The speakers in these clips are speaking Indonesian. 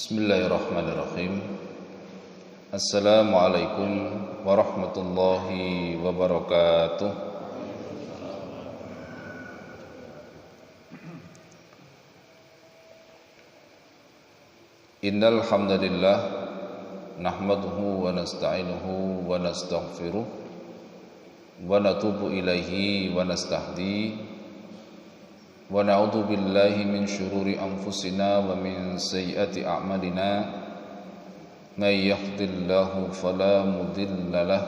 Bismillahirrahmanirrahim. Assalamualaikum warahmatullahi wabarakatuh. Innal hamdalillah nahmaduhu wa nasta'inuhu wa nastaghfiruh wa natubu ilaihi wa nastahdi wa na'udzu billahi min syururi anfusina wa min sayyiati a'malina may yahdihillahu fala mudilla lahu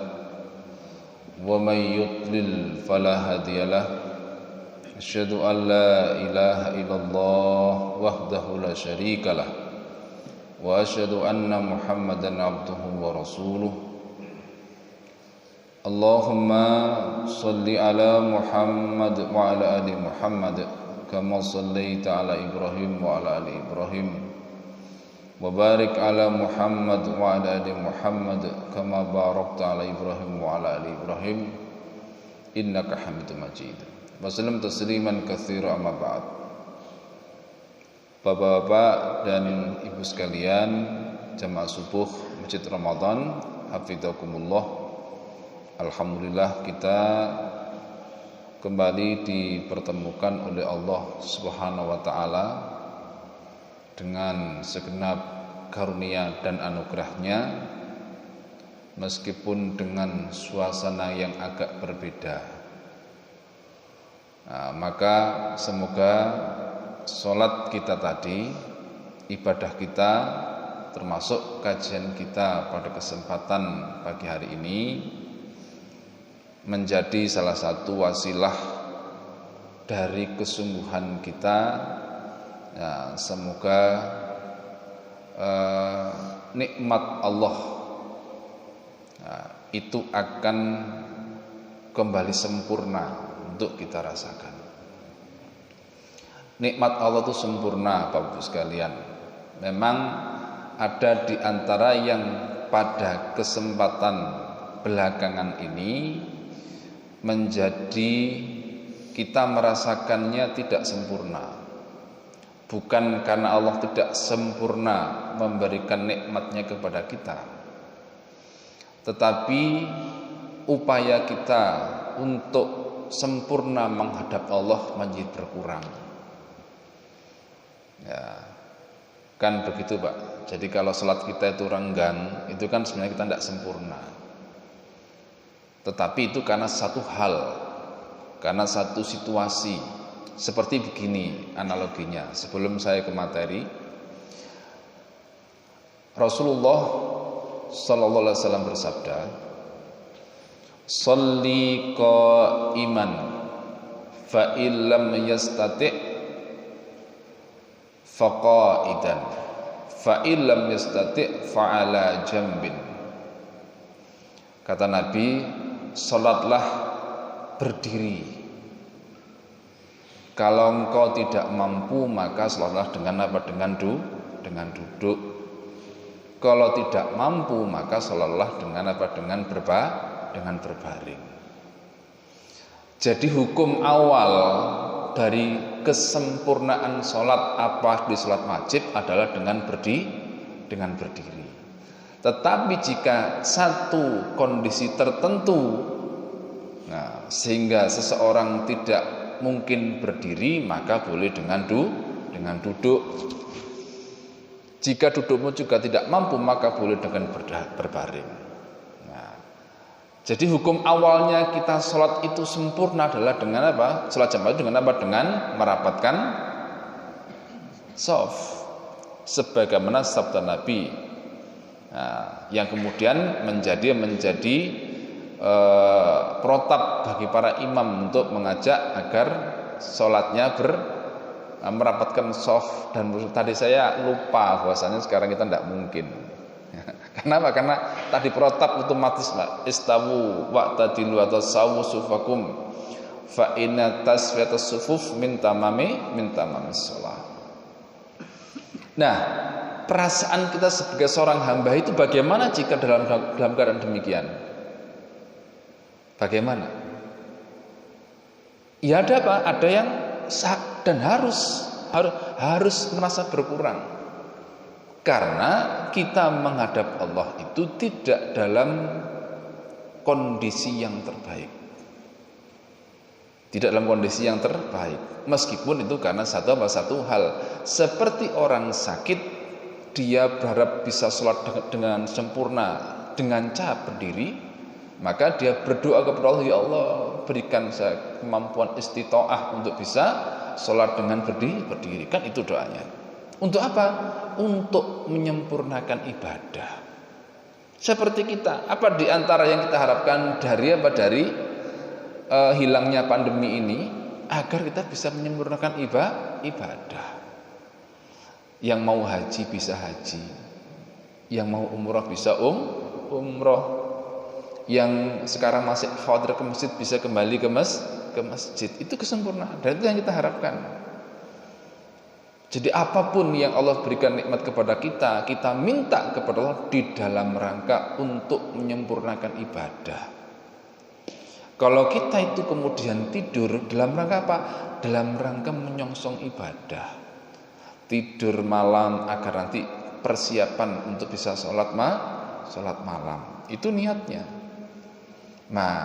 wa may yudlil fala hadiyalah. Asyhadu an la ilaha illallah wahdahu la syarikalah wa asyhadu anna Muhammadan abduhu wa rasuluh. Allahumma shalli ala Muhammad wa ala ali Muhammad kama shallaita ala Ibrahim wa ala ali Ibrahim wa barik ala Muhammad wa ala ali Muhammad kama barakta ala Ibrahim wa ala ali Ibrahim innaka Hamidum Majid. Wa sallam tasliman katsira amma ba'd. Bapak-bapak dan ibu sekalian, jamaah subuh Masjid Ramadan, hafizakumullah. Alhamdulillah kita kembali dipertemukan oleh Allah Subhanahu wa taala dengan segenap karunia dan anugerahnya, meskipun dengan suasana yang agak berbeda. Maka semoga sholat kita tadi, ibadah kita, termasuk kajian kita pada kesempatan pagi hari ini menjadi salah satu wasilah dari kesungguhan kita. Semoga nikmat Allah itu akan kembali sempurna untuk kita rasakan. Nikmat Allah itu sempurna, Bapak Ibu sekalian. Memang ada di antara yang pada kesempatan belakangan ini menjadi kita merasakannya tidak sempurna. Bukan karena Allah tidak sempurna memberikan nikmatnya kepada kita, tetapi upaya kita untuk sempurna menghadap Allah menjadi berkurang. Ya, kan begitu Pak. Jadi kalau sholat kita itu renggang, itu kan sebenarnya kita tidak sempurna. Tetapi itu karena satu hal, karena satu situasi. Seperti begini analoginya. Sebelum saya ke materi, Rasulullah sallallahu alaihi wasallam bersabda, "Shalli qa'iman fa illam yastati' faqa'idan fa illam yastati' fa'ala jambin." Kata Nabi, salatlah berdiri. Kalau engkau tidak mampu, maka salatlah dengan apa? Dengan duduk. Kalau tidak mampu, maka salatlah dengan apa? Dengan berbaring. Jadi hukum awal dari kesempurnaan salat apa di salat wajib adalah dengan berdiri. Tetapi jika satu kondisi tertentu, sehingga seseorang tidak mungkin berdiri, maka boleh dengan duduk. Jika dudukmu juga tidak mampu, maka boleh dengan berbaring. Jadi hukum awalnya kita sholat itu sempurna adalah dengan apa? Sholat jamaah dengan apa? Dengan merapatkan shaf, sebagaimana sabda Nabi. Yang kemudian menjadi protap bagi para imam untuk mengajak agar sholatnya merapatkan shaf. Dan tadi saya lupa bahwasanya sekarang kita tidak mungkin. Kenapa? Karena tadi protap otomatis istawu wa'tadilu atau sawu sufakum fa inna tasfiyatus sufuf min tamamis shalah. Nah, perasaan kita sebagai seorang hamba itu bagaimana jika dalam keadaan demikian? Bagaimana? Ya ada apa? Ada yang dan harus merasa berkurang. Karena kita menghadap Allah itu tidak dalam kondisi yang terbaik. Tidak dalam kondisi yang terbaik. Meskipun itu karena satu hal. Seperti orang sakit, dia berharap bisa sholat dengan sempurna dengan cara berdiri, maka dia berdoa kepada Allah, ya Allah berikan saya kemampuan istita'ah untuk bisa sholat dengan berdiri. Kan itu doanya. Untuk apa? Untuk menyempurnakan ibadah. Seperti kita, apa di antara yang kita harapkan dari hilangnya pandemi ini, agar kita bisa menyempurnakan ibadah. Yang mau haji bisa haji, yang mau umrah bisa umrah, yang sekarang masih khawatir ke masjid bisa kembali ke masjid. Itu kesempurnaan, dan itu yang kita harapkan. Jadi apapun yang Allah berikan nikmat kepada kita, kita minta kepada Allah di dalam rangka untuk menyempurnakan ibadah. Kalau kita itu kemudian tidur dalam rangka apa? Dalam rangka menyongsong ibadah. Tidur malam agar nanti persiapan untuk bisa sholat malam. Itu niatnya. Nah,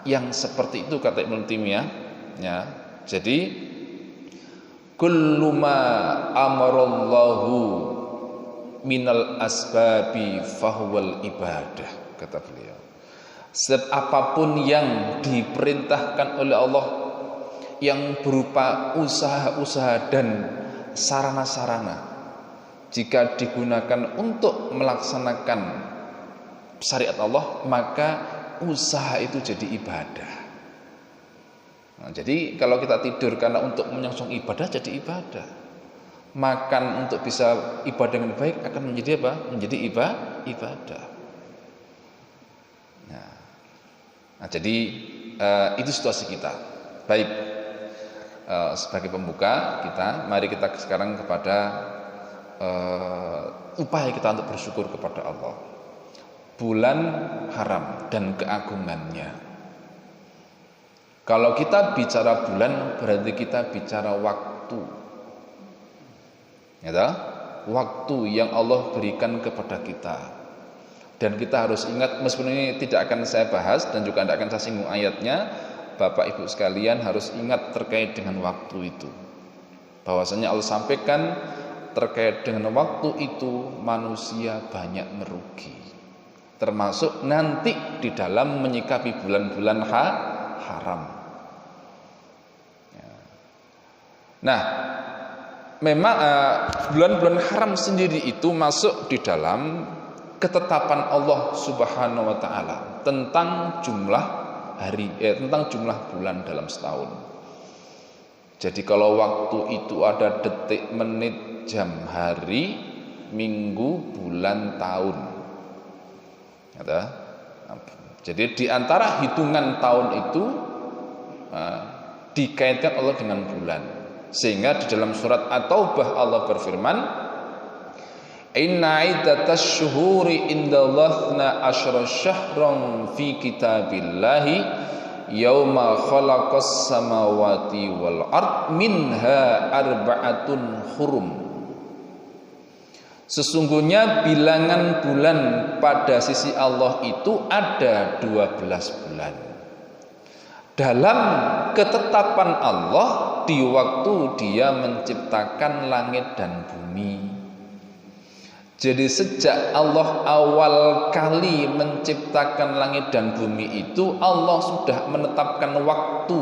yang seperti itu kata Ibnu Taimiyah, ya. Jadi kullu ma amarallahu minal asbabi fahuwal ibadah, kata beliau. Setiap apapun yang diperintahkan oleh Allah yang berupa usaha-usaha dan sarana-sarana, jika digunakan untuk melaksanakan syariat Allah, maka usaha itu jadi ibadah. Nah, jadi kalau kita tidur karena untuk menyongsong ibadah, jadi ibadah. Makan untuk bisa ibadah dengan baik akan menjadi apa? Menjadi ibadah. Nah, jadi itu situasi kita. Baik, sebagai pembuka kita, mari kita sekarang kepada upaya kita untuk bersyukur kepada Allah. Bulan haram dan keagungannya. Kalau kita bicara bulan, berarti kita bicara waktu, ya, waktu yang Allah berikan kepada kita. Dan kita harus ingat, meskipun ini tidak akan saya bahas dan juga tidak akan saya singgung ayatnya, Bapak Ibu sekalian harus ingat terkait dengan waktu itu. Bahwasanya Allah sampaikan terkait dengan waktu itu manusia banyak merugi. Termasuk nanti di dalam menyikapi bulan-bulan haram. Nah, memang bulan-bulan haram sendiri itu masuk di dalam ketetapan Allah Subhanahu wa taala tentang jumlah hari, tentang jumlah bulan dalam setahun. Jadi kalau waktu itu ada detik, menit, jam, hari, minggu, bulan, tahun. Jadi di antara hitungan tahun itu dikaitkan Allah dengan bulan. Sehingga di dalam surat At-Taubah Allah berfirman, Inna iddatas syuhuri indallahi asyra syahran fi kitabillahi yauma khalaqas samawati wal ard minha arba'atun hurum. Sesungguhnya bilangan bulan pada sisi Allah itu ada 12 bulan. Dalam ketetapan Allah di waktu Dia menciptakan langit dan bumi. Jadi sejak Allah awal kali menciptakan langit dan bumi itu, Allah sudah menetapkan waktu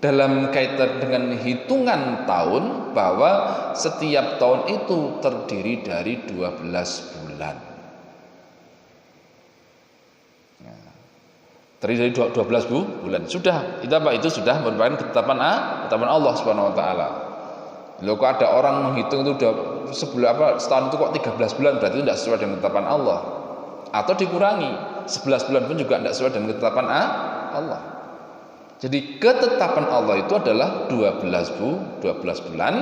dalam kaitan dengan hitungan tahun, bahwa setiap tahun itu terdiri dari 12 bulan. Terdiri dari 12 bulan. Sudah, itu apa? Itu sudah merupakan ketetapan Allah Subhanahu wa taala. Loh, kok ada orang menghitung itu udah setahun itu kok 13 bulan, berarti itu tidak sesuai dengan ketetapan Allah. Atau dikurangi 11 bulan pun juga tidak sesuai dengan ketetapan Allah. Jadi ketetapan Allah itu adalah 12 bulan.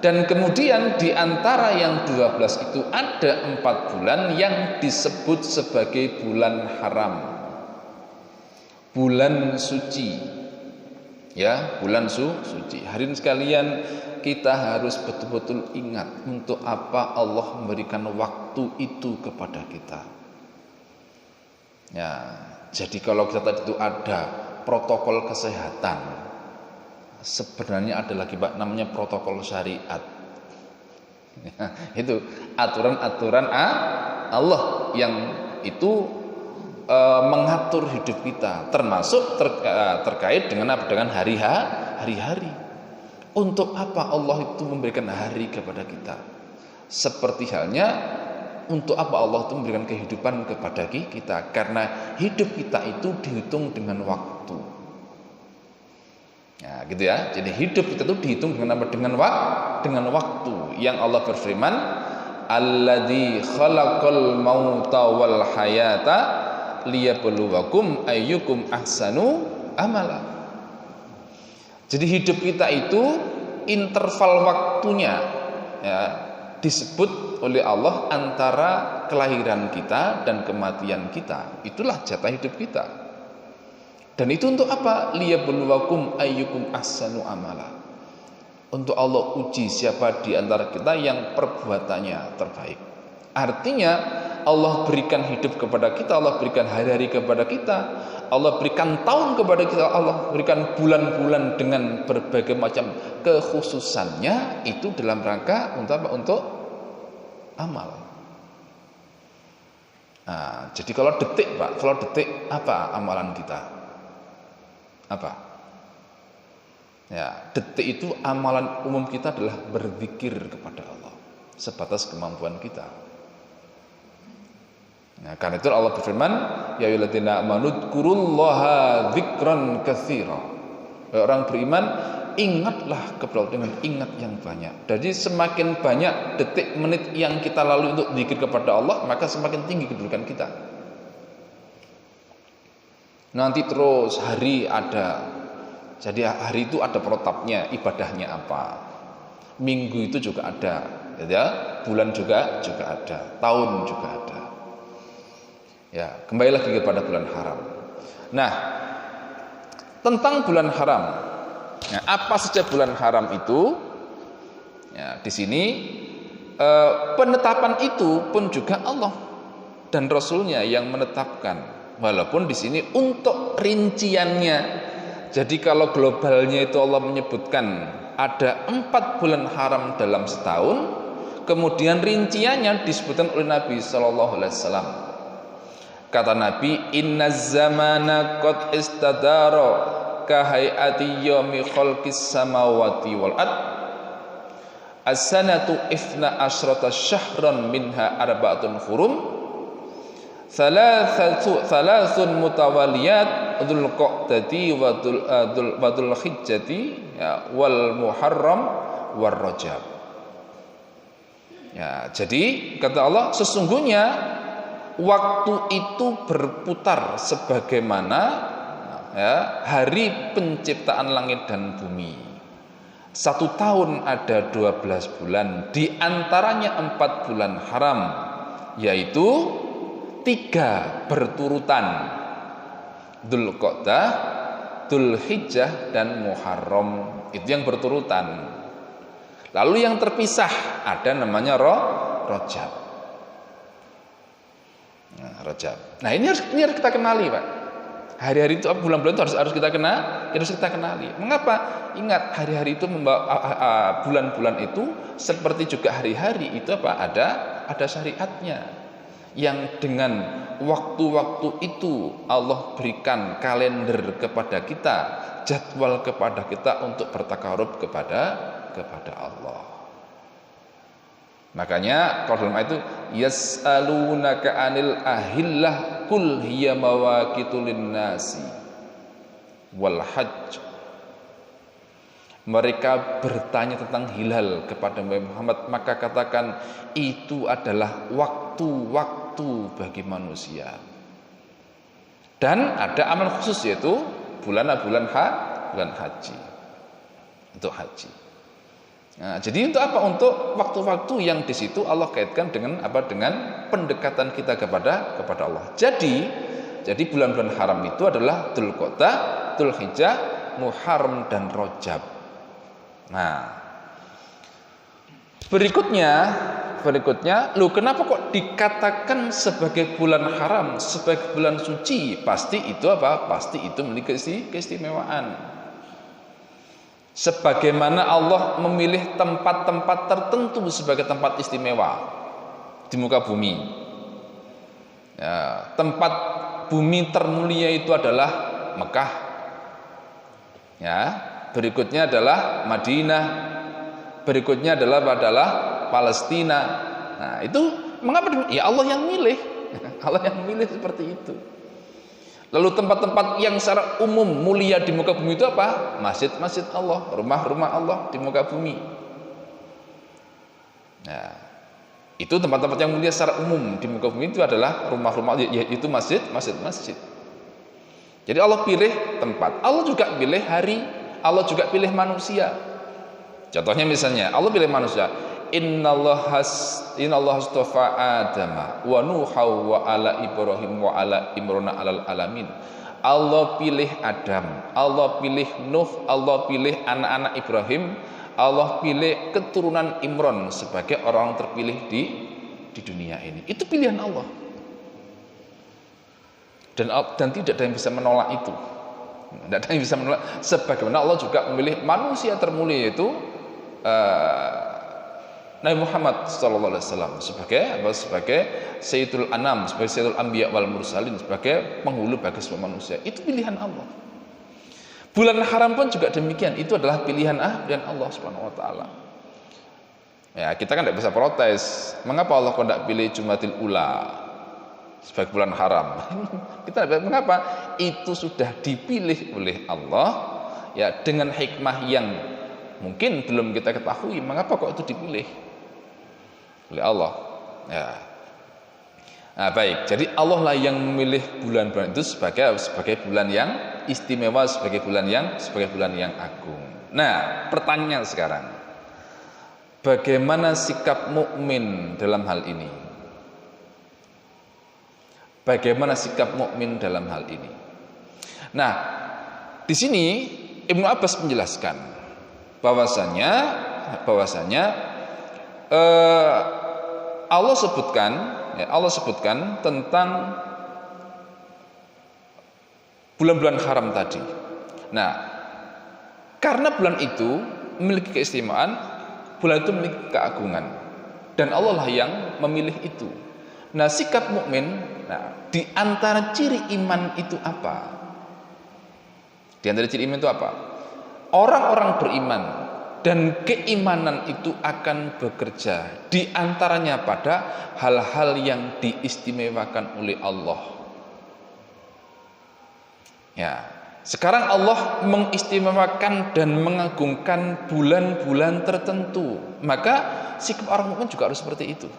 Dan kemudian di antara yang 12 itu ada 4 bulan yang disebut sebagai bulan haram, bulan suci. Ya, bulan suci. Hadirin sekalian, kita harus betul-betul ingat untuk apa Allah memberikan waktu itu kepada kita. Ya, jadi kalau kita tadi itu ada protokol kesehatan, sebenarnya ada lagi Pak namanya protokol syariat. Ya, itu aturan-aturan Allah yang itu mengatur hidup kita, termasuk terkait dengan apa? Dengan hari-hari. Untuk apa Allah itu memberikan hari kepada kita? Seperti halnya untuk apa Allah itu memberikan kehidupan kepada kita? Karena hidup kita itu dihitung dengan waktu. Ya, gitu ya. Jadi hidup kita itu dihitung dengan apa? Dengan waktu. Yang Allah berfirman, "Alladzi khalaqal mauta wal hayata liyabluwakum ayyukum ahsanu amala." Jadi hidup kita itu interval waktunya ya, disebut oleh Allah antara kelahiran kita dan kematian kita. Itulah jatah hidup kita. Dan itu untuk apa? Liyabluwakum ayyukum ahsanu amala. Untuk Allah uji siapa di antara kita yang perbuatannya terbaik. Artinya Allah berikan hidup kepada kita, Allah berikan hari-hari kepada kita, Allah berikan tahun kepada kita, Allah berikan bulan-bulan dengan berbagai macam kekhususannya, itu dalam rangka untuk apa? Untuk amal. Nah, jadi kalau detik Pak, kalau detik apa amalan kita? Apa? Ya, detik itu amalan umum kita adalah berzikir kepada Allah sebatas kemampuan kita. Nah, karena itu Allah berfirman, ya ayyuhalladzina amanu dzkurullaha dzikran katsira. Orang beriman, ingatlah kepada Allah dengan ingat yang banyak. Jadi semakin banyak detik menit yang kita lalui untuk zikir kepada Allah, maka semakin tinggi kedudukan kita. Nanti terus hari ada. Jadi hari itu ada protapnya, ibadahnya apa. Minggu itu juga ada, ya. Bulan juga ada, tahun juga ada. Ya, kembali lagi kepada bulan haram. Nah, tentang bulan haram. Nah, apa saja bulan haram itu? Ya, di sini penetapan itu pun juga Allah dan Rasulnya yang menetapkan. Walaupun di sini untuk rinciannya. Jadi kalau globalnya itu Allah menyebutkan ada 4 bulan haram dalam setahun, kemudian rinciannya disebutkan oleh Nabi Shallallahu Alaihi Wasallam. Kata Nabi, inna zamana qad istadara kahayati yomi khalqis samawati wal ard as-sanatu ifna asyrata syahran minha arba'atun hurum thalathun mutawaliyat dzul qa'dati wa dzul hijjati wal muharram war rajab. Ya, jadi kata Allah, sesungguhnya waktu itu berputar sebagaimana ya, hari penciptaan langit dan bumi. 1 tahun ada 12 bulan, di antaranya 4 bulan haram, yaitu 3 berturutan, Dzulqa'dah, Dzulhijjah dan Muharram. Itu yang berturutan. Lalu yang terpisah ada namanya Rajab. Nah, Rajab. Nah, ini harus kita kenali, Pak. Hari-hari itu, bulan-bulan itu harus kita kenali. Mengapa? Ingat, hari-hari itu membawa bulan-bulan itu seperti juga hari-hari itu apa? Ada syariatnya. Yang dengan waktu-waktu itu Allah berikan kalender kepada kita, jadwal kepada kita untuk bertakarub kepada Allah. Makanya kalau dalam ayat itu yas'alunaka 'anil ahillah qul hiya mawaqitu lin-nasi wal hajj. Mereka bertanya tentang hilal kepada Muhammad, maka katakan itu adalah waktu-waktu bagi manusia. Dan ada amal khusus, yaitu bulan haji. Untuk haji. Nah, jadi untuk apa? Untuk waktu-waktu yang di situ Allah kaitkan dengan apa? Dengan pendekatan kita kepada Allah. Jadi bulan-bulan haram itu adalah Dzulqa'dah, Dzulhijjah, Muharram dan Rajab. Nah, berikutnya, lu kenapa kok dikatakan sebagai bulan haram, sebagai bulan suci? Pasti itu apa? Pasti itu memiliki keistimewaan. Sebagaimana Allah memilih tempat-tempat tertentu sebagai tempat istimewa di muka bumi. Ya, tempat bumi termulia itu adalah Mekah. Ya, berikutnya adalah Madinah. Berikutnya adalah Palestina. Nah, itu mengapa? Ya Allah yang milih. Allah yang milih seperti itu. Lalu tempat-tempat yang secara umum mulia di muka bumi itu apa? Masjid-masjid Allah, rumah-rumah Allah di muka bumi. Nah, itu tempat-tempat yang mulia secara umum di muka bumi itu adalah rumah-rumah, yaitu masjid. Jadi Allah pilih tempat, Allah juga pilih hari, Allah juga pilih manusia. Contohnya misalnya Allah pilih manusia. Innallaha astafa Adama wa Nuha wa ala Ibrahim wa ala Imran alal alamin. Allah pilih Adam, Allah pilih Nuh, Allah pilih anak-anak Ibrahim, Allah pilih keturunan Imran sebagai orang terpilih di dunia ini. Itu pilihan Allah. Dan tidak ada yang bisa menolak itu. Tidak ada yang bisa menolak. Sebagaimana Allah juga memilih manusia termulia yaitu Nabi Muhammad SAW sebagai Sayyidul Anam, sebagai Sayyidul Anbiya wal Mursalin, sebagai penghulu bagi semua manusia. Itu pilihan Allah. Bulan haram pun juga demikian. Itu adalah pilihan Allah Subhanahu Wa Taala. Ya, kita kan tidak bisa protes. Mengapa Allah kok tidak pilih Jumadil Ula sebagai bulan haram? Kita tidak, mengapa? Itu sudah dipilih oleh Allah ya dengan hikmah yang mungkin belum kita ketahui. Mengapa kok itu dipilih oleh Allah? Ya. Nah, baik. Jadi Allah lah yang memilih bulan-bulan itu sebagai bulan yang istimewa, sebagai bulan yang agung. Nah, pertanyaan sekarang, bagaimana sikap mukmin dalam hal ini? Bagaimana sikap mukmin dalam hal ini? Nah, di sini Ibnu Abbas menjelaskan bahwasanya Allah sebutkan tentang bulan-bulan haram tadi. Nah, karena bulan itu memiliki keistimewaan, bulan itu memiliki keagungan, dan Allah lah yang memilih itu. Nah, sikap mukmin, di antara ciri iman itu apa? Di antara ciri iman itu apa? Orang-orang beriman dan keimanan itu akan bekerja di antaranya pada hal-hal yang diistimewakan oleh Allah. Ya, sekarang Allah mengistimewakan dan mengagungkan bulan-bulan tertentu, maka sikap orang mukmin juga harus seperti itu.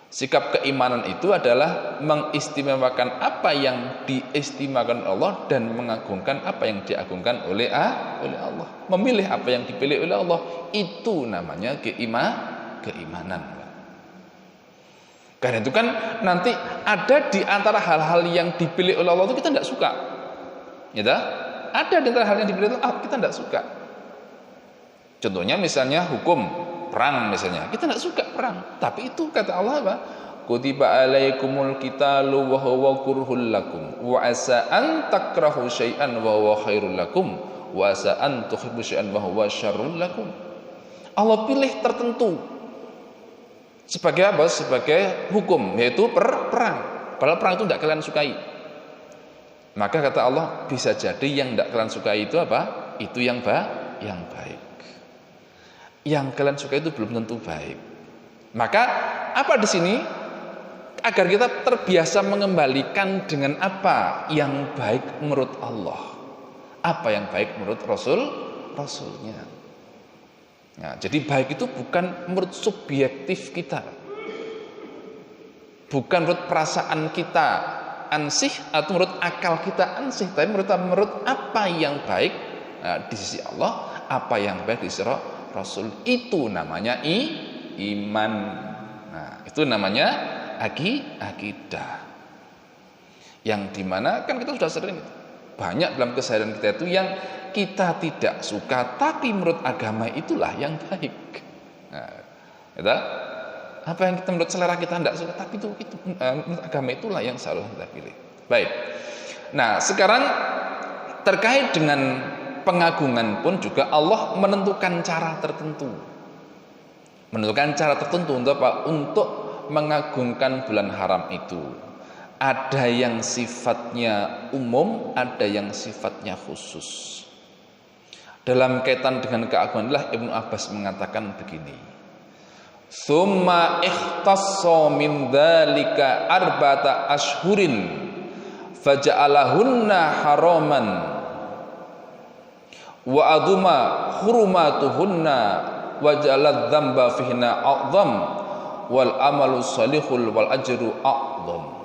Sikap keimanan itu adalah mengistimewakan apa yang diistimewakan Allah dan mengagungkan apa yang diagungkan oleh Allah. Memilih apa yang dipilih oleh Allah, itu namanya keimanan. Karena itu kan nanti ada di antara hal-hal yang dipilih oleh Allah itu kita tidak suka. Ya, ada di antara hal yang dipilih Allah kita tidak suka. Contohnya misalnya hukum perang misalnya, kita tidak suka perang, tapi itu kata Allah apa? Kutiba alaikumul qitalu wa huwa kurhul lakum wa asa an takrahu syai'an wa huwa khairul lakum wa asa an tuhibbu syai'an wa huwa syarrul lakum. Allah pilih tertentu sebagai apa? Sebagai hukum, yaitu perang. Padahal perang itu tidak kalian sukai. Maka kata Allah, bisa jadi yang tidak kalian sukai itu apa? Itu yang baik. Yang kalian suka itu belum tentu baik. Maka apa di sini? Agar kita terbiasa mengembalikan dengan apa yang baik menurut Allah, apa yang baik menurut Rasulnya. Nah, jadi baik itu bukan menurut subjektif kita, bukan menurut perasaan kita ansih atau menurut akal kita ansih, tapi menurut apa yang baik di sisi Allah, apa yang baik di sisi Rasul. Itu namanya iman. Nah, itu namanya akidah. Yang dimana kan kita sudah sering Banyak dalam keseharian kita itu yang kita tidak suka, tapi menurut agama itulah yang baik. Nah, itu, apa yang kita menurut selera kita tidak suka, tapi itu menurut agama itulah yang selalu kita pilih. Baik. Nah, sekarang terkait dengan pengagungan pun juga Allah menentukan cara tertentu. Menentukan cara tertentu untuk apa? Untuk mengagungkan bulan haram itu. Ada yang sifatnya umum, ada yang sifatnya khusus. Dalam kaitan dengan keagungan inilah Ibnu Abbas mengatakan begini. Tsumma ikhtassa min dzalika arba'ata ashhurin faja'alahunna haraman wa aduma hurumatuhunna wa ja'ala dzamba fihna a'dham wal amalu salihul wal ajru a'dham.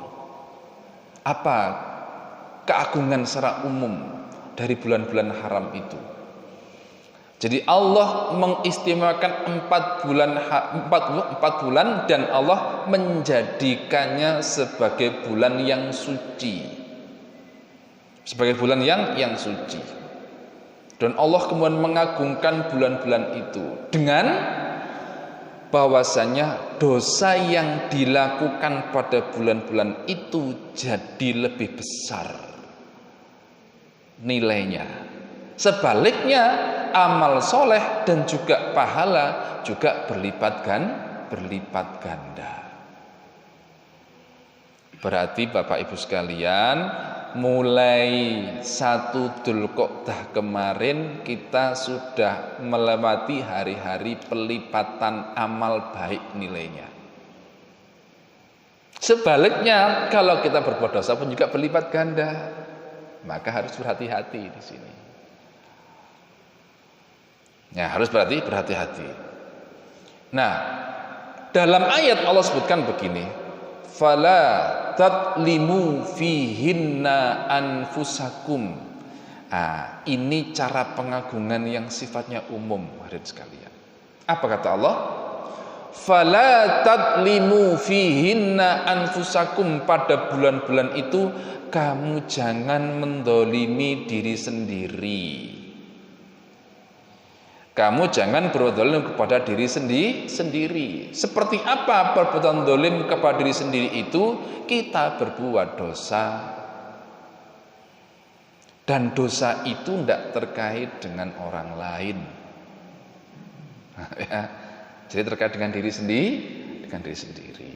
Apa keagungan secara umum dari bulan-bulan haram itu? Jadi Allah mengistimewakan 4 bulan dan Allah menjadikannya sebagai bulan yang suci. Sebagai bulan yang suci. Dan Allah kemudian mengagungkan bulan-bulan itu dengan bahwasanya dosa yang dilakukan pada bulan-bulan itu jadi lebih besar nilainya. Sebaliknya amal soleh dan juga pahala juga berlipat ganda. Berarti Bapak Ibu sekalian, mulai 1 Dzulqa'dah kemarin kita sudah melewati hari-hari pelipatan amal baik nilainya. Sebaliknya, kalau kita berbuat dosa pun juga berlipat ganda. Maka harus berhati-hati di sini. Ya, harus berhati-hati. Nah, dalam ayat Allah sebutkan begini, fala tatlimu fihinna anfusakum. Ini cara pengagungan yang sifatnya umum, hadirin sekalian. Apa kata Allah? Fala tatlimu fihinna anfusakum. Pada bulan-bulan itu kamu jangan mendolimi diri sendiri. Kamu jangan berdolim kepada diri sendiri. Seperti apa perbuatan dolim kepada diri sendiri itu? Kita berbuat dosa. Dan dosa itu tidak terkait dengan orang lain. Jadi terkait dengan diri sendiri.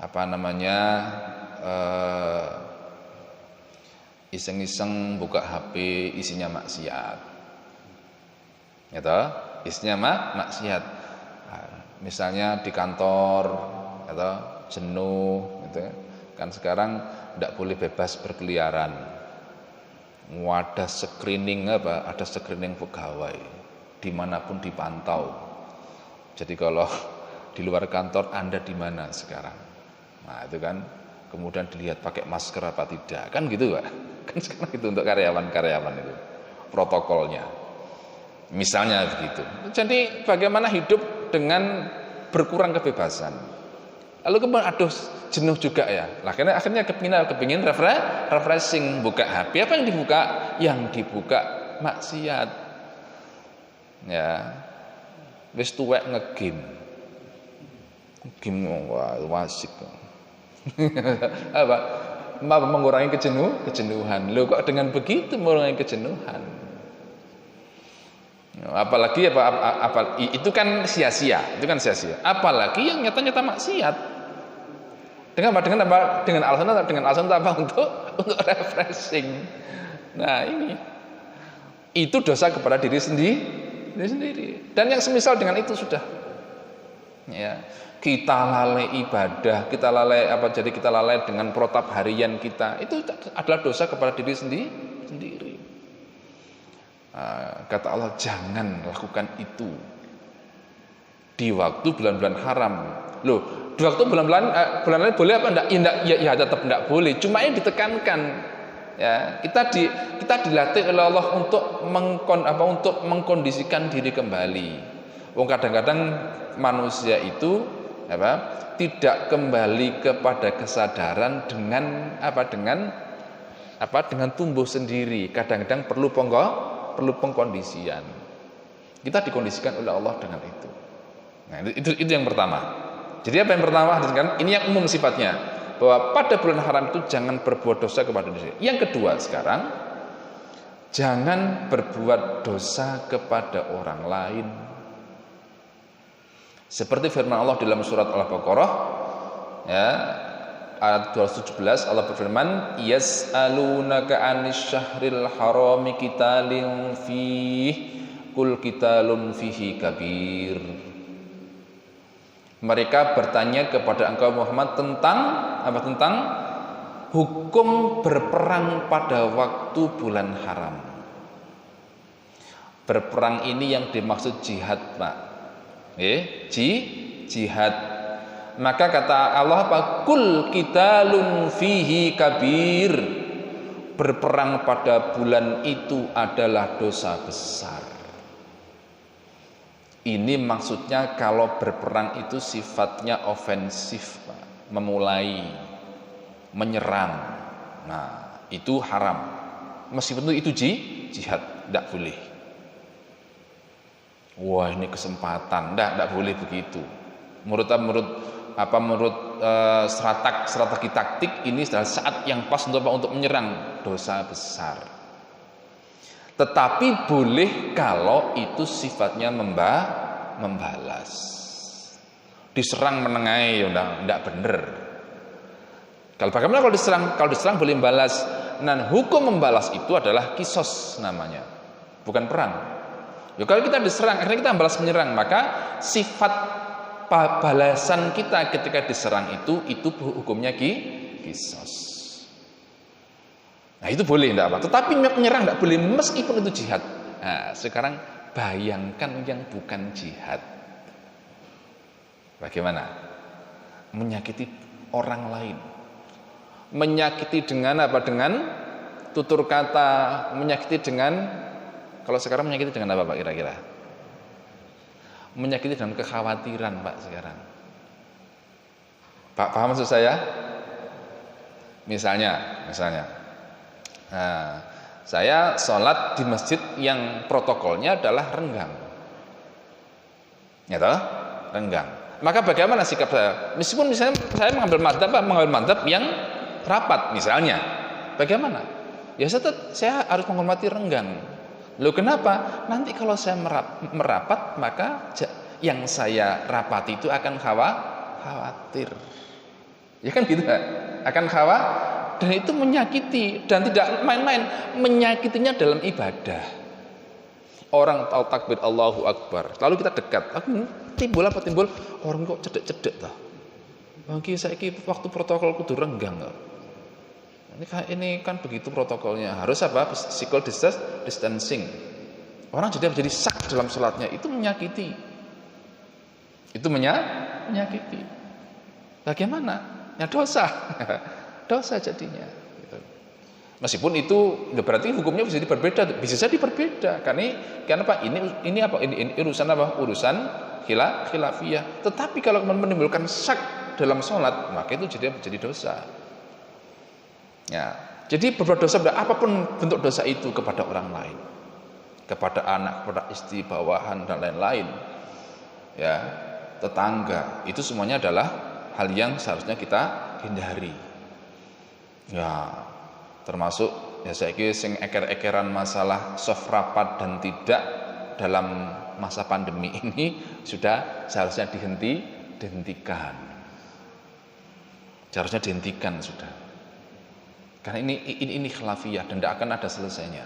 Apa namanya? Iseng-iseng buka HP isinya maksiat. Gitu, isinya maksiat. Misalnya di kantor, gitu, jenuh, gitu. Kan sekarang tidak boleh bebas berkeliaran. Ada screening Ada screening pegawai, dimanapun dipantau. Jadi kalau di luar kantor Anda di mana sekarang? Nah itu kan, kemudian dilihat pakai masker apa tidak, kan gitu Pak? Kan sekarang itu untuk karyawan-karyawan itu protokolnya. Misalnya begitu. Jadi bagaimana hidup dengan berkurang kebebasan. Lalu kemudian aduh jenuh juga ya. Akhirnya kepingin refreshing, buka HP. Apa yang dibuka? Yang dibuka maksiat. Ya. Wis tuwek ngegame. Game wasik. Apa? Mengurangi kejenuhan. Loh kok dengan begitu mengurangi kejenuhan? Apalagi itu kan sia-sia, apalagi yang nyata-nyata maksiat. Dengan alasan apa? Untuk refreshing. Nah, itu dosa kepada diri sendiri. Dan yang semisal dengan itu sudah. Ya, kita lalai ibadah, kita lalai dengan protap harian kita. Itu adalah dosa kepada diri sendiri. Kata Allah, jangan lakukan itu di waktu bulan-bulan haram. Loh, di waktu bulan-bulan lain boleh apa enggak? Ya tetap enggak boleh. Cuma yang ditekankan, ya kita dilatih oleh Allah untuk mengkondisikan diri kembali. Kadang-kadang manusia itu tidak kembali kepada kesadaran dengan dengan tumbuh sendiri. Kadang-kadang perlu pengkondisian. Kita dikondisikan oleh Allah dengan itu. Nah, itu yang pertama. Jadi apa yang pertama? Ini yang umum sifatnya, bahwa pada bulan haram itu jangan berbuat dosa kepada diri. Yang kedua sekarang, jangan berbuat dosa kepada orang lain. Seperti firman Allah dalam surat Al-Baqarah, ya, ayat 217, Allah berfirman, yas'alunaka 'anis syahril harami qitalin fihi qul qitalun fihi kabir. Mereka bertanya kepada engkau Muhammad tentang hukum berperang pada waktu bulan haram. Berperang ini yang dimaksud jihad, Pak. Jihad. Maka kata Allah apa? Kul qitalun fihi kabir. Berperang pada bulan itu adalah dosa besar. Ini maksudnya kalau berperang itu sifatnya ofensif, Pak. Memulai, menyerang. Nah, itu haram. Meskipun itu jihad, tidak boleh. Wah, ini kesempatan, tidak boleh begitu. Menurut strategi taktik, ini adalah saat yang pas untuk menyerang, dosa besar. Tetapi boleh kalau itu sifatnya membalas. Diserang menengai, tidak benar. Bagaimana kalau diserang boleh membalas? Nah, hukum membalas itu adalah kisos namanya, bukan perang. Ya, kalau kita diserang, akhirnya kita balas menyerang, maka sifat balasan kita ketika diserang itu hukumnya kisos. Nah, itu boleh, tidak apa. Tetapi menyerang tidak boleh, meskipun itu jihad. Nah, sekarang bayangkan yang bukan jihad. Bagaimana? Menyakiti orang lain. Menyakiti dengan apa? Dengan tutur kata, menyakiti dengan, kalau sekarang menyakiti dengan apa, Pak, kira-kira? Menyakiti dengan kekhawatiran, Pak, sekarang. Pak, paham maksud saya? Misalnya, nah, saya sholat di masjid yang protokolnya adalah renggang, ya toh? Renggang. Maka bagaimana sikap saya? Meskipun misalnya saya mengambil madhab yang rapat, misalnya, bagaimana? Ya saya harus menghormati renggang. Loh, kenapa? Nanti kalau saya merapat, maka yang saya rapati itu akan khawatir. Ya kan gitu, akan khawatir. Dan itu menyakiti, dan tidak main-main, menyakitinya dalam ibadah. Orang tahu takbir Allahu Akbar, lalu kita dekat, timbul orang kok cedek-cedek toh. Bagi saya waktu protokol kudu renggang toh. Ini kan begitu protokolnya, harus apa? Physical distancing. Orang jadi sak dalam sholatnya, itu menyakiti. Itu menyakiti. Bagaimana? Ya dosa. Dosa jadinya. Meskipun itu berarti hukumnya bisa jadi berbeda. Karena apa? Ini apa? Ini urusan apa? Urusan khilafiyah. Tetapi kalau menimbulkan syak dalam sholat, maka itu jadi dosa. Ya, jadi berbuat dosa, apapun bentuk dosa itu kepada orang lain, kepada anak, kepada istri, bawahan dan lain-lain, ya, tetangga, itu semuanya adalah hal yang seharusnya kita hindari. Ya, termasuk ya saya kira sing eker-ekeran masalah soft rapat dan tidak dalam masa pandemi ini sudah seharusnya dihentikan. Seharusnya dihentikan sudah. Karena ini khilafiyah dan tidak akan ada selesainya.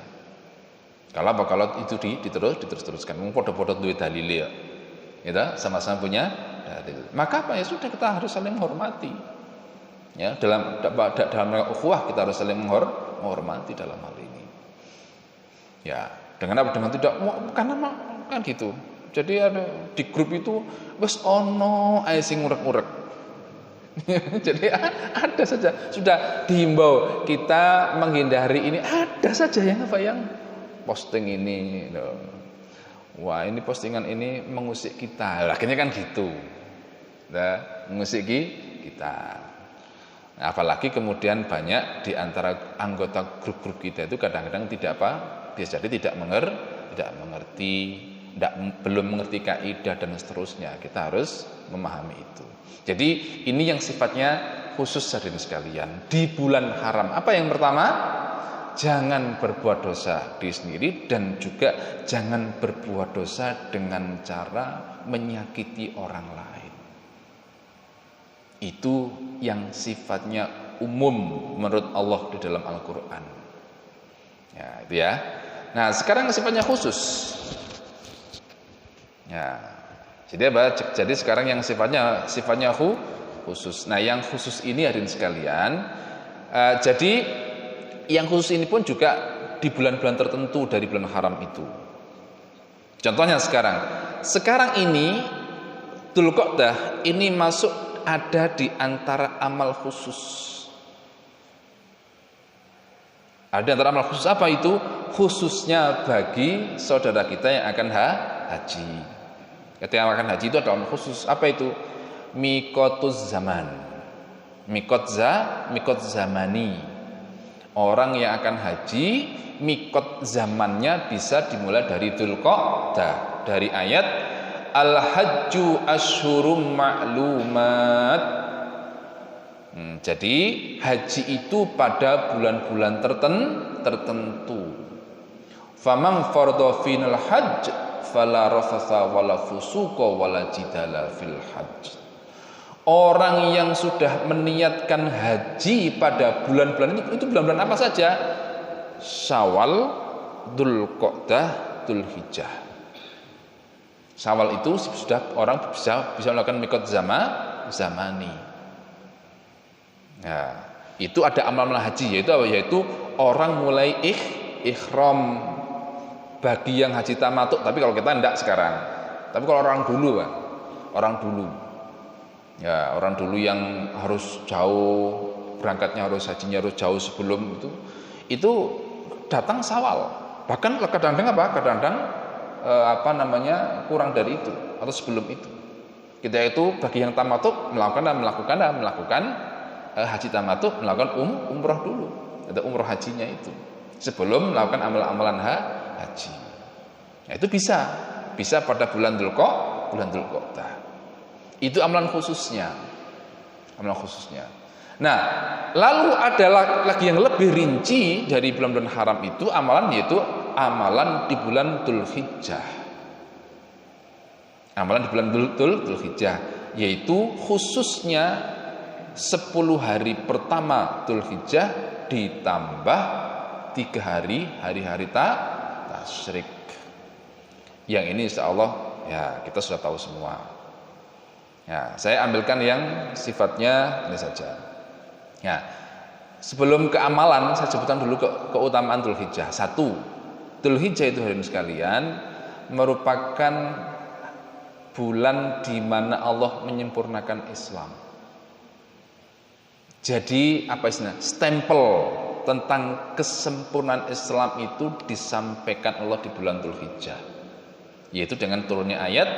Kalau itu diterus-teruskan, podo-podo duwe dalil ya. Kita sama-sama punya dalil. Maka apa ya sudah, kita harus saling menghormati. Ya, dalam ukhuwah kita harus saling menghormati dalam hal ini. Ya, dengan apa? Dengan tidak karena kan gitu. Jadi ada di grup itu wis ono ae sing ngurek-ngurek. Jadi ada saja, sudah dihimbau kita menghindari ini, ada saja yang posting ini, wah ini postingan ini mengusik kita, akhirnya kan gitu, mengusik kita. Apalagi kemudian banyak di antara anggota grup-grup kita itu kadang-kadang bisa jadi tidak mengerti, belum mengerti kaidah dan seterusnya. Kita harus memahami itu. Jadi ini yang sifatnya khusus hadirin sekalian di bulan haram. Apa yang pertama? Jangan berbuat dosa diri sendiri dan juga jangan berbuat dosa dengan cara menyakiti orang lain. Itu yang sifatnya umum menurut Allah di dalam Al-Quran. Ya, itu ya. Nah, sekarang sifatnya khusus. Ya. Jadi apa? Jadi sekarang yang sifatnya khusus. Nah, yang khusus ini hadirin sekalian, jadi yang khusus ini pun juga di bulan-bulan tertentu dari bulan haram itu. Contohnya sekarang ini Dzulqa'dah ini masuk ada di antara amal khusus. Ada di antara amal khusus apa itu? Khususnya bagi saudara kita yang akan haji. Ketika akan haji itu ada amal khusus. Apa itu? Miqatuz zaman. Miqat zamani. Orang yang akan haji, miqat zamannya bisa dimulai dari Dzulqa'dah, dari ayat Al-hajju asyhurum ma'lumat. Jadi haji itu pada bulan-bulan tertentu. Faman fardha final hajj fala rafatha wala fusuqa wala jidala fil hajj. Orang yang sudah meniatkan haji pada bulan-bulan itu bulan-bulan apa saja? Syawal, Dzulqa'dah, Dzulhijjah. Syawal itu sudah orang bisa melakukan miqat zamani. Nah, itu ada amal haji yaitu orang mulai ihram bagi yang haji tamattu, tapi kalau kita enggak sekarang. Tapi kalau orang dulu, Pak, orang dulu yang harus jauh berangkatnya, hajinya harus jauh sebelum itu datang Syawal. Bahkan kadang-kadang kurang dari itu atau sebelum itu. Kita itu bagi yang tamattu melakukan haji tamattu, melakukan umroh dulu atau umroh hajinya itu sebelum melakukan amalan haji. Nah, itu bisa pada bulan Dzulqa'dah. Itu amalan khususnya. Nah, lalu ada lagi yang lebih rinci dari bulan-bulan haram itu yaitu amalan di bulan Dzulhijjah. Amalan di bulan Dzulhijjah yaitu khususnya 10 hari pertama Dzulhijjah ditambah 3 hari tasyrik. Yang ini insyaallah ya kita sudah tahu semua. Ya, saya ambilkan yang sifatnya ini saja. Ya, sebelum ke amalan saya sebutkan dulu keutamaan Dzulhijjah. 1. Dzulhijjah itu hadirin sekalian merupakan bulan di mana Allah menyempurnakan Islam. Jadi apa istilahnya? Stempel tentang kesempurnaan Islam itu disampaikan Allah di bulan Dzulhijjah. Yaitu dengan turunnya ayat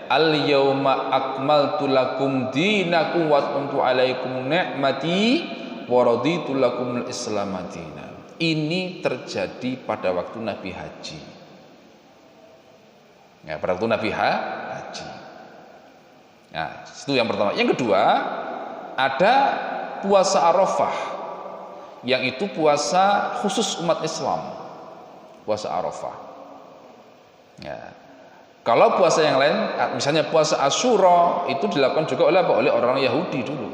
Al-yawma akmaltu lakum dinakum wa atmamtu alaikum ni'mati wa raditu lakumul Islam madina. Ini terjadi pada waktu Nabi haji. Ya, pada waktu Nabi haji. Nah, itu yang pertama. Yang kedua, ada puasa Arafah. Yang itu puasa khusus umat Islam. Puasa Arafah. Ya. Kalau puasa yang lain, misalnya puasa Asyura, itu dilakukan juga oleh orang Yahudi dulu.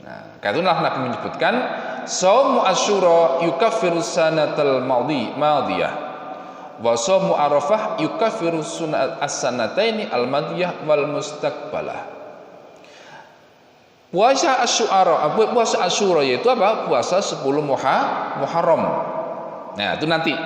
Nah, karena Nabi menyebutkan, "Shaumu Asyura yukaffiru sanatal madiyah, wa shaumu Arafah yukaffiru as-sanataini al-madiyah wal mustaqbalah." Puasa Asyura yaitu apa? Puasa 10 Muharram. Nah, itu nanti.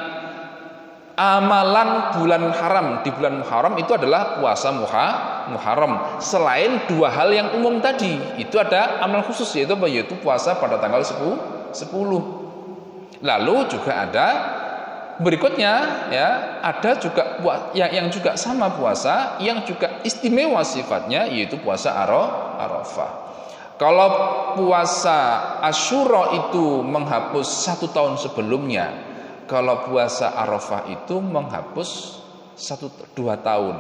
Amalan bulan haram di bulan Muharram itu adalah puasa Muharram. Selain 2 hal yang umum tadi, itu ada amal khusus yaitu puasa pada tanggal 10. Lalu juga ada berikutnya ya, ada juga yang juga sama puasa yang juga istimewa sifatnya yaitu puasa Arafah. Kalau puasa Asyura itu menghapus 1 tahun sebelumnya, kalau puasa Arafah itu menghapus 2 tahun,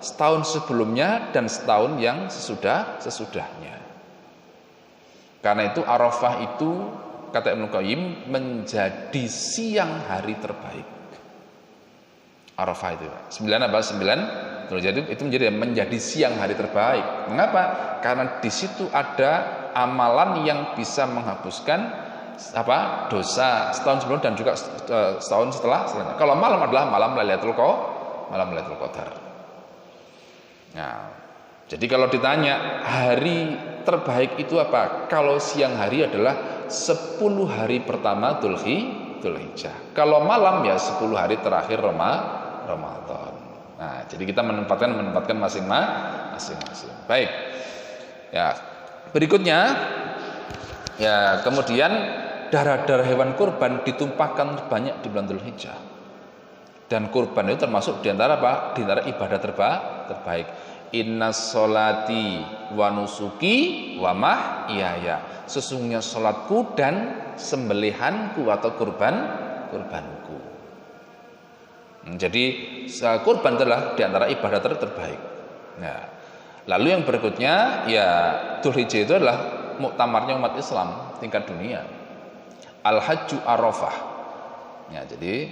setahun sebelumnya dan setahun yang sesudahnya. Karena itu Arafah itu kata Ibnu Qayyim menjadi siang hari terbaik. Arafah itu 9 jadi itu menjadi siang hari terbaik. Mengapa? Karena di situ ada amalan yang bisa menghapuskan dosa setahun sebelum dan juga setahun setelahnya. Kalau malam adalah malam Lailatul Qadar. Nah, jadi kalau ditanya hari terbaik itu apa? Kalau siang hari adalah 10 hari pertama Dzulhijjah. Kalau malam ya 10 hari terakhir Ramadan. Nah, jadi kita menempatkan masing-masing. Baik. Ya, berikutnya ya kemudian darah-darah hewan kurban ditumpahkan banyak di bulan Dzulhijjah. Dan kurban itu termasuk di antara apa? Di antara ibadah terbaik. Innas sholati wa nusuki wa mahyaya. Sesungguhnya salatku dan sembelihanku atau kurbanku. Jadi kurban adalah di antara ibadah terbaik. Nah, lalu yang berikutnya ya Dzulhijjah itu adalah muktamarnya umat Islam tingkat dunia. Al-Hajju Arafah. Ya, jadi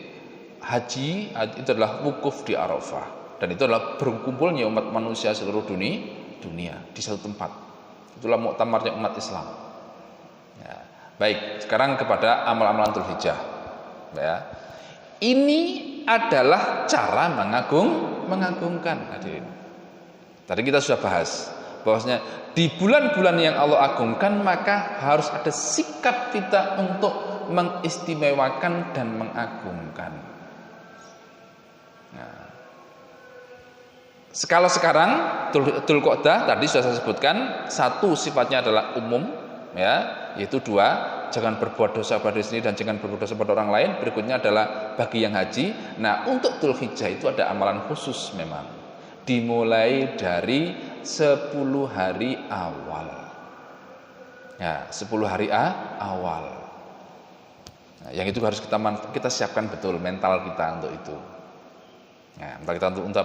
haji itu adalah wukuf di Arafah dan itu adalah berkumpulnya umat manusia seluruh dunia di satu tempat. Itulah muktamarnya umat Islam. Ya, baik, sekarang kepada amal-amalan Dzulhijjah. Ya. Ini adalah cara mengagungkan hadirin. Tadi kita sudah bahas bahwasanya di bulan-bulan yang Allah agungkan maka harus ada sikap kita untuk mengistimewakan dan mengagungkan. Nah, kalau sekarang Dzulqa'dah tadi sudah saya sebutkan, satu sifatnya adalah umum, ya, yaitu 2, jangan berbuat dosa pada diri sendiri dan jangan berbuat dosa pada orang lain. Berikutnya adalah bagi yang haji. Nah, untuk Dzulhijjah itu ada amalan khusus memang. Dimulai dari 10 hari awal. Ya, 10 hari awal. Nah, yang itu harus kita siapkan betul mental kita untuk itu. Nah, mental kita untuk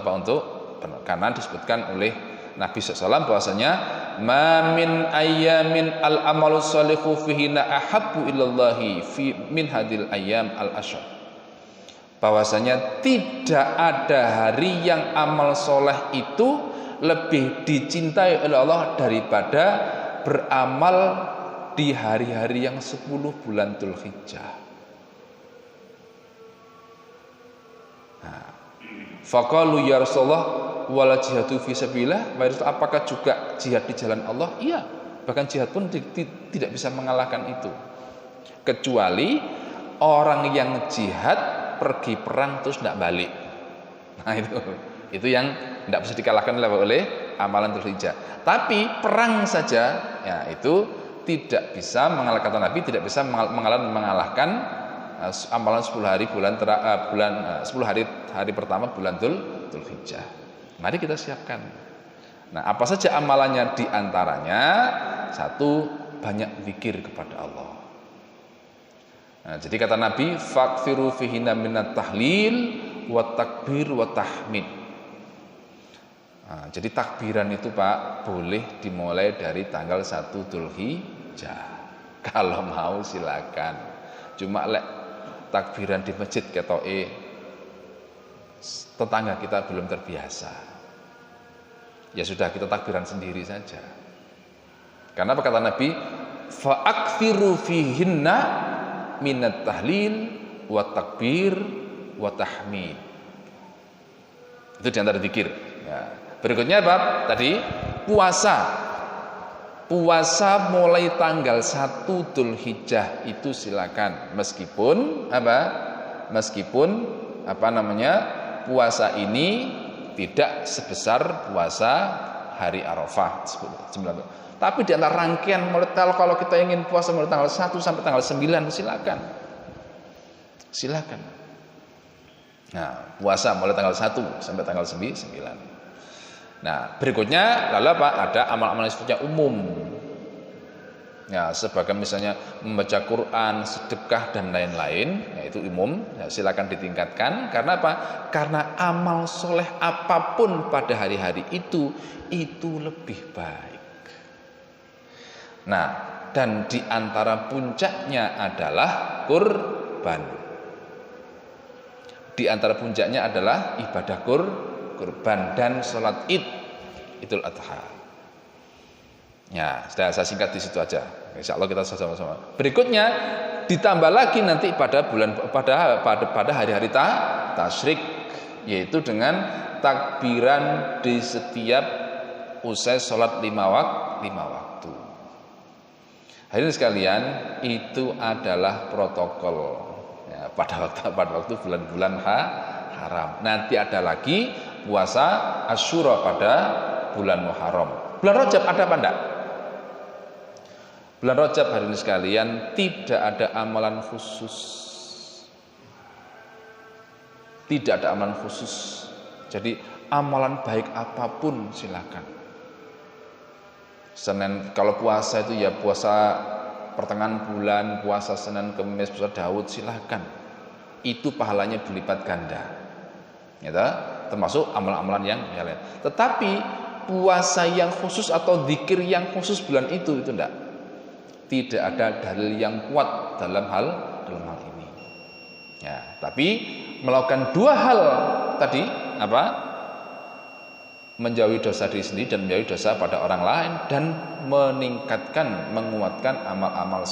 apa? Karena disebutkan oleh Nabi SAW bahwasanya ma min ayyamin al amalu sholihu fihinna ahabbu ilallahi fi min hadil ayyam al ashar. Bahwasanya tidak ada hari yang amal soleh itu lebih dicintai oleh Allah daripada beramal di hari-hari yang 10 bulan Dzulhijjah. Nah, faqalu ya Rasulullah wala jihadu fi sabilillah, apakah juga jihad di jalan Allah? Iya, bahkan jihad pun tidak bisa mengalahkan itu. Kecuali orang yang jihad pergi perang terus tidak balik. Nah, itu yang tidak bisa dikalahkan oleh amalan Dzulhijjah. Tapi perang saja ya itu tidak bisa mengalahkan Nabi, tidak bisa mengalahkan amalan 10 hari 10 hari pertama bulan Dzulhijjah. Mari kita siapkan. Nah, apa saja amalannya? Di antaranya 1, banyak zikir kepada Allah. Nah, jadi kata Nabi, faghfiru fihinna minat tahlil wa takbir wa tahmid. Nah, jadi takbiran itu Pak boleh dimulai dari tanggal 1 Dzulhijjah. Kalau mau silakan. Cuma takbiran di masjid ketoke tetangga kita belum terbiasa. Ya sudah, kita takbiran sendiri saja. Karena apa kata Nabi? Fa'akfiru fihinna minat tahlil wa takbir wa tahmid. Itu diantara zikir. Ya. Berikutnya apa? Tadi puasa. Puasa mulai tanggal 1 Dzulhijjah itu silakan. Meskipun puasa ini tidak sebesar puasa hari Arafah. Tapi di antara rangkaian kalau kita ingin puasa mulai tanggal 1 sampai tanggal 9 silakan. Nah, puasa mulai tanggal 1 sampai tanggal 9. Nah, berikutnya lalu apa? Ada amal-amal yang sifatnya umum. Ya, sebagian misalnya membaca Quran, sedekah dan lain-lain, ya itu umum, ya, silakan ditingkatkan. Karena apa? Karena amal soleh apapun pada hari-hari itu lebih baik. Nah, dan di antara puncaknya adalah kurban. Di antara puncaknya adalah ibadah kurban dan sholat Id, Idul Adha. Ya, sudah saya singkat di situ aja. Insya Allah kita sama-sama. Berikutnya ditambah lagi nanti pada hari-hari tasyrik, yaitu dengan takbiran di setiap usai sholat 5 waktu. Hadirin sekalian, itu adalah protokol ya, pada waktu bulan-bulan haram. Nanti ada lagi puasa Asyura pada bulan Muharram. Bulan Rajab ada apa enggak? Bulan Rajab, hadirin sekalian, tidak ada amalan khusus. Tidak ada amalan khusus. Jadi amalan baik apapun silakan. Senin kalau puasa itu ya puasa pertengahan bulan, puasa Senin Kamis, puasa Daud silakan. Itu pahalanya berlipat ganda. Ya, termasuk amalan-amalan yang lain. Tetapi puasa yang khusus atau zikir yang khusus bulan itu enggak. Tidak ada dalil yang kuat dalam hal ini. Ya, tapi melakukan dua hal tadi apa? Menjauhi dosa diri sendiri dan menjauhi dosa pada orang lain dan meningkatkan, menguatkan amal-amal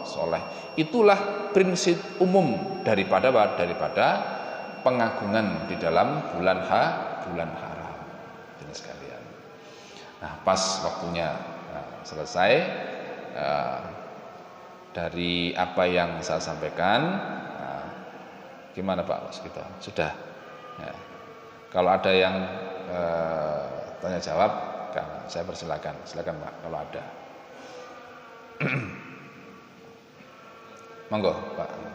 soleh. Itulah prinsip umum daripada pengagungan di dalam bulan haram. Ini sekalian. Nah, pas waktunya selesai. Dari apa yang saya sampaikan, gimana Pak Mas kita sudah ya. Kalau ada yang tanya jawab, saya persilakan Pak kalau ada. Monggo Pak.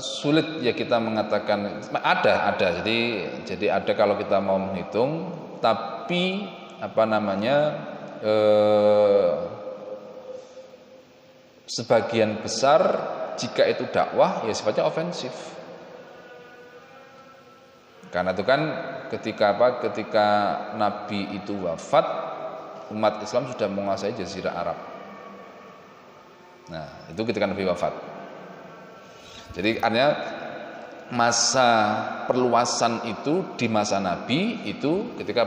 Sulit ya kita mengatakan ada jadi ada kalau kita mau menghitung, tapi apa namanya sebagian besar jika itu dakwah ya sifatnya ofensif. Karena itu kan ketika Nabi itu wafat, umat Islam sudah menguasai Jazirah Arab. Nah, itu ketika Nabi wafat. Jadi artinya masa perluasan itu di masa Nabi itu ketika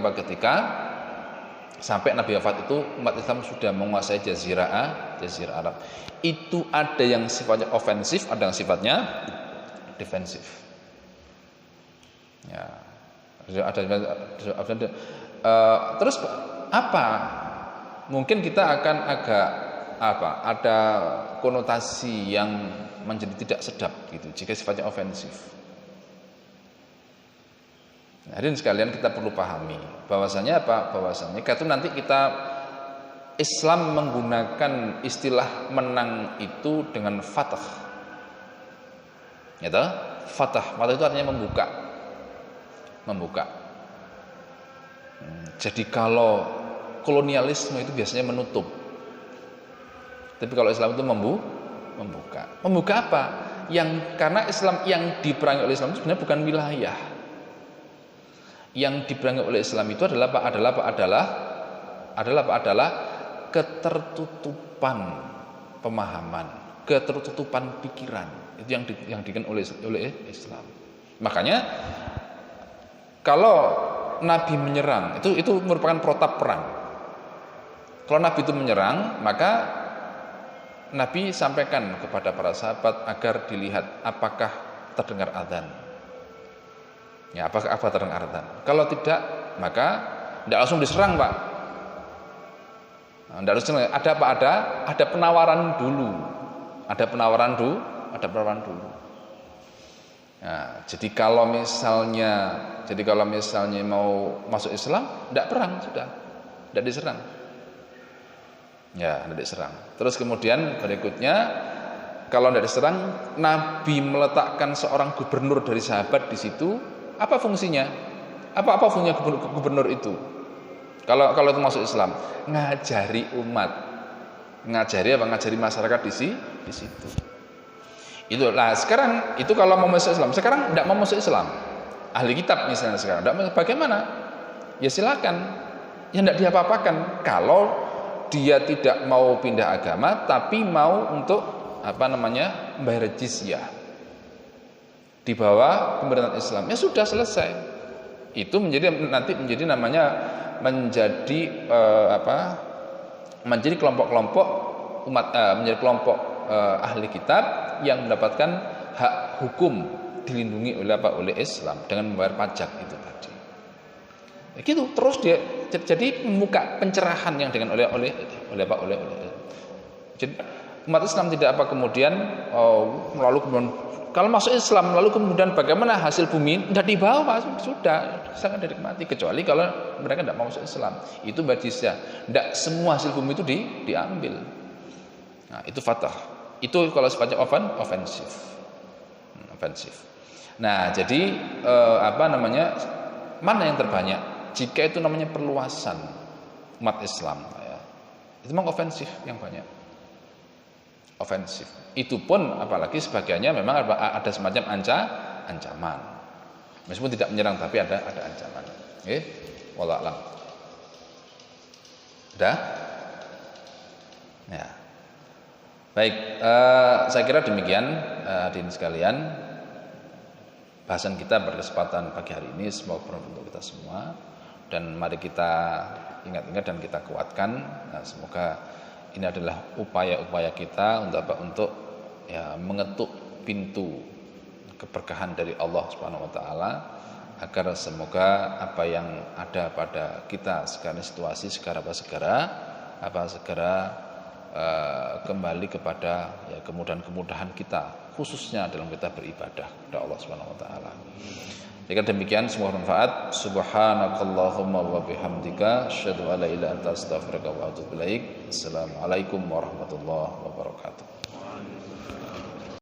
sampai Nabi wafat itu umat Islam sudah menguasai Jazirah Arab. Itu ada yang sifatnya ofensif, ada yang sifatnya defensif. Ya, terus apa? Mungkin kita akan ada konotasi yang menjadi tidak sedap gitu jika sifatnya ofensif. Hadirin sekalian, kita perlu pahami bahwasanya itu nanti kita Islam menggunakan istilah menang itu dengan fatah. Ya toh? Fatah itu artinya membuka. Jadi kalau kolonialisme itu biasanya menutup. Tapi kalau Islam itu membuka. Membuka apa? Karena Islam yang diperangi oleh Islam itu sebenarnya bukan wilayah. Yang diperangi oleh Islam itu adalah ketertutupan pemahaman, ketertutupan pikiran. Itu yang dikan oleh Islam. Makanya kalau Nabi menyerang, itu merupakan protap perang. Kalau Nabi itu menyerang, maka Nabi sampaikan kepada para sahabat agar dilihat apakah terdengar azan. Ya, apakah terdengar azan? Kalau tidak, maka tidak langsung diserang, Pak. Tidak langsung. Ada apa? Ada penawaran dulu. Ada penawaran dulu. Nah, jadi kalau misalnya mau masuk Islam, tidak perang sudah, tidak diserang. Ya, tidak diserang. Terus kemudian berikutnya kalau tidak diserang, Nabi meletakkan seorang gubernur dari sahabat di situ. Apa fungsinya? Apa fungsinya gubernur itu? Kalau itu masuk Islam, ngajari umat, ngajari masyarakat di situ. Itulah sekarang itu kalau mau masuk Islam. Sekarang tidak mau masuk Islam, ahli kitab misalnya sekarang, bagaimana? Ya silakan, ya tidak diapa-apakan kalau dia tidak mau pindah agama, tapi mau untuk membayar jizyah di bawah pemerintahan Islam. Ya sudah selesai. Itu menjadi namanya menjadi kelompok-kelompok umat, menjadi kelompok ahli kitab yang mendapatkan hak hukum dilindungi oleh Islam dengan membayar pajak itu tadi. Gitu terus dia jadi membuka pencerahan yang dengan oleh jadi umat Islam tidak kemudian lalu kemudian kalau masuk Islam lalu kemudian bagaimana hasil bumi tidak dibawa, sudah sangat dinikmati, kecuali kalau mereka tidak mau masuk Islam, itu bajisnya, tidak semua hasil bumi itu diambil. Nah itu fatah, itu kalau sifatnya ofensif. Nah jadi mana yang terbanyak? Jika itu namanya perluasan umat Islam, ya, itu memang ofensif yang banyak. Ofensif. Itu pun apalagi sebagiannya memang ada semacam ancaman. Meskipun tidak menyerang tapi ada ancaman. Oke, wallah alam. Sudah? Ya. Baik, saya kira demikian hadirin sekalian bahasan kita pada kesempatan pagi hari ini. Semoga bermanfaat untuk kita semua dan mari kita ingat-ingat dan kita kuatkan. Nah, semoga ini adalah upaya-upaya kita untuk mengetuk pintu keberkahan dari Allah Subhanahu wa taala, agar semoga apa yang ada pada kita sekarang situasi segera kembali kepada kemudahan-kemudahan kita, khususnya dalam kita beribadah kepada Allah Subhanahu wa taala. Jika demikian semoga bermanfaat. Subhanakallahumma wa bihamdika asyhadu an la ilaha illa anta astaghfiruka wa atubu ilaik. Assalamualaikum warahmatullahi wabarakatuh.